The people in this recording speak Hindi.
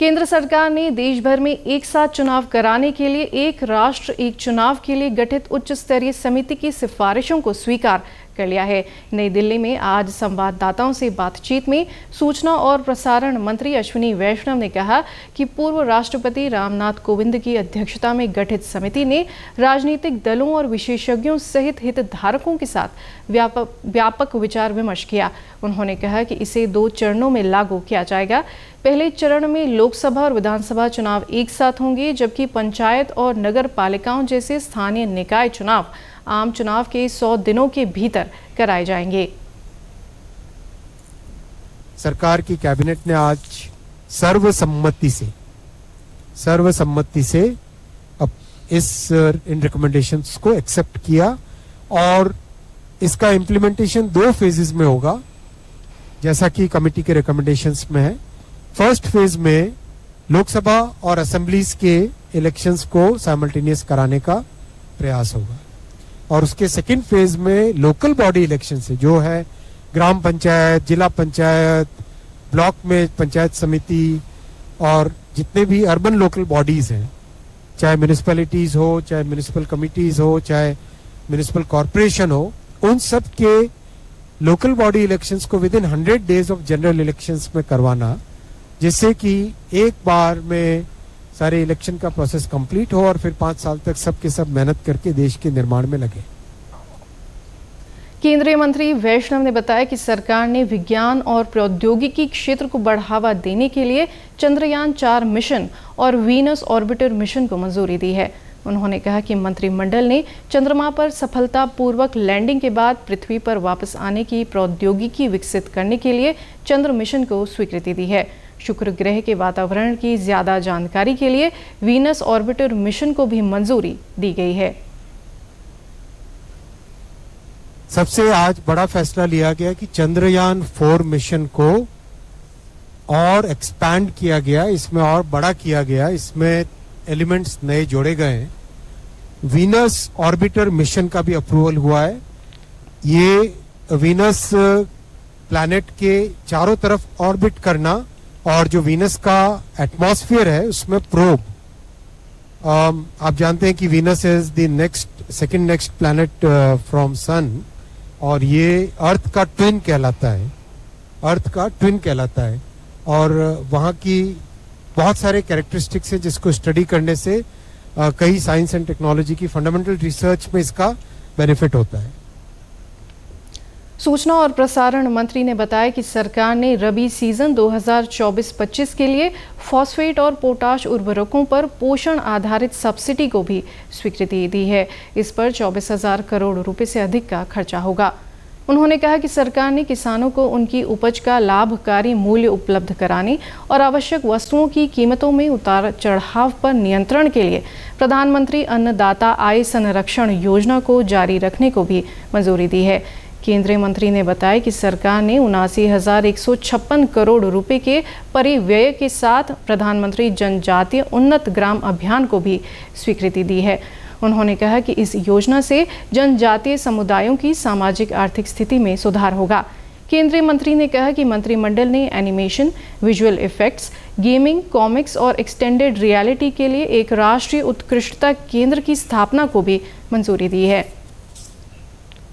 केंद्र सरकार ने देश भर में एक साथ चुनाव कराने के लिए एक राष्ट्र एक चुनाव के लिए गठित उच्च स्तरीय समिति की सिफारिशों को स्वीकार कर लिया है। नई दिल्ली में आज संवाददाताओं से बातचीत में सूचना और प्रसारण मंत्री अश्विनी वैष्णव ने कहा कि पूर्व राष्ट्रपति रामनाथ कोविंद की अध्यक्षता में गठित समिति ने राजनीतिक दलों और विशेषज्ञों सहित हितधारकों के साथ व्यापक विचार विमर्श किया। उन्होंने कहा कि इसे 2 चरणों में लागू किया जाएगा। पहले चरण में लोकसभा और विधानसभा चुनाव एक साथ होंगे, जबकि पंचायत और नगर पालिकाओं जैसे स्थानीय निकाय चुनाव आम चुनाव के 100 दिनों के भीतर कराए जाएंगे। सरकार की कैबिनेट ने आज सर्वसम्मति से अब इन रिकमेंडेशंस को एक्सेप्ट किया और इसका इम्प्लीमेंटेशन 2 फेजेस में होगा, जैसा कि कमेटी के रिकमेंडेशंस में है। फर्स्ट फेज में लोकसभा और असेंबलीज के इलेक्शंस को साइमल्टेनियस कराने का प्रयास होगा और उसके सेकंड फेज में लोकल बॉडी इलेक्शन से जो है ग्राम पंचायत, जिला पंचायत, ब्लॉक में पंचायत समिति और जितने भी अर्बन लोकल बॉडीज हैं, चाहे म्यूनिसिपैलिटीज हो, चाहे म्यूनिसिपल कमिटीज हो, चाहे म्यूनिसिपल कॉरपोरेशन हो, उन सब के लोकल बॉडी इलेक्शंस को with in 100 days of general elections में करवाना, जिससे कि एक बार में सारे इलेक्शन का प्रोसेस कंप्लीट हो और फिर 5 साल तक सब के सब मेहनत करके देश के निर्माण में लगे। केंद्रीय मंत्री वैष्णव ने बताया कि सरकार ने विज्ञान और प्रौद्योगिकी क्षेत्र को बढ़ावा देने के लिए चंद्रयान 4 मिशन और वीनस ऑर्बिटर मिशन को मंजूरी दी है। उन्होंने कहा कि मंत्रिमंडल ने चंद्रमा पर सफलतापूर्वक लैंडिंग के बाद पृथ्वी पर वापस आने की प्रौद्योगिकी विकसित करने के लिए चंद्र मिशन को स्वीकृति दी है। शुक्र ग्रह के वातावरण की ज्यादा जानकारी के लिए वीनस ऑर्बिटर मिशन को भी मंजूरी दी गई है। सबसे आज बड़ा फैसला लिया गया कि चंद्रयान 4 मिशन को और एक्सपैंड किया गया, इसमें और बड़ा किया गया, इसमें एलिमेंट्स नए जोड़े गए हैं। वीनस ऑर्बिटर मिशन का भी अप्रूवल हुआ है। ये वीनस प्लैनेट के चारों तरफ ऑर्बिट करना और जो वीनस का एटमॉस्फेयर है उसमें प्रोब, आप जानते हैं कि Venus is the second next planet from sun और ये अर्थ का ट्विन कहलाता है और वहाँ की बहुत सारे कैरेक्टरिस्टिक्स है जिसको स्टडी करने से कई साइंस एंड टेक्नोलॉजी की फंडामेंटल रिसर्च में इसका बेनिफिट होता है। सूचना और प्रसारण मंत्री ने बताया कि सरकार ने रबी सीजन 2024-25 के लिए फॉस्फेट और पोटाश उर्वरकों पर पोषण आधारित सब्सिडी को भी स्वीकृति दी है। इस पर 24,000 करोड़ रुपए से अधिक का खर्चा होगा। उन्होंने कहा कि सरकार ने किसानों को उनकी उपज का लाभकारी मूल्य उपलब्ध कराने और आवश्यक वस्तुओं की कीमतों में उतार चढ़ाव पर नियंत्रण के लिए प्रधानमंत्री अन्नदाता आय संरक्षण योजना को जारी रखने को भी मंजूरी दी है। केंद्रीय मंत्री ने बताया कि सरकार ने 79,156 करोड़ रुपए के परिव्यय के साथ प्रधानमंत्री जनजातीय उन्नत ग्राम अभियान को भी स्वीकृति दी है। उन्होंने कहा कि इस योजना से जनजातीय समुदायों की सामाजिक आर्थिक स्थिति में सुधार होगा। केंद्रीय मंत्री ने कहा कि मंत्रिमंडल ने animation, visual effects, gaming, comics और एक्सटेंडेड रियलिटी के लिए एक राष्ट्रीय उत्कृष्टता केंद्र की स्थापना को भी मंजूरी दी है।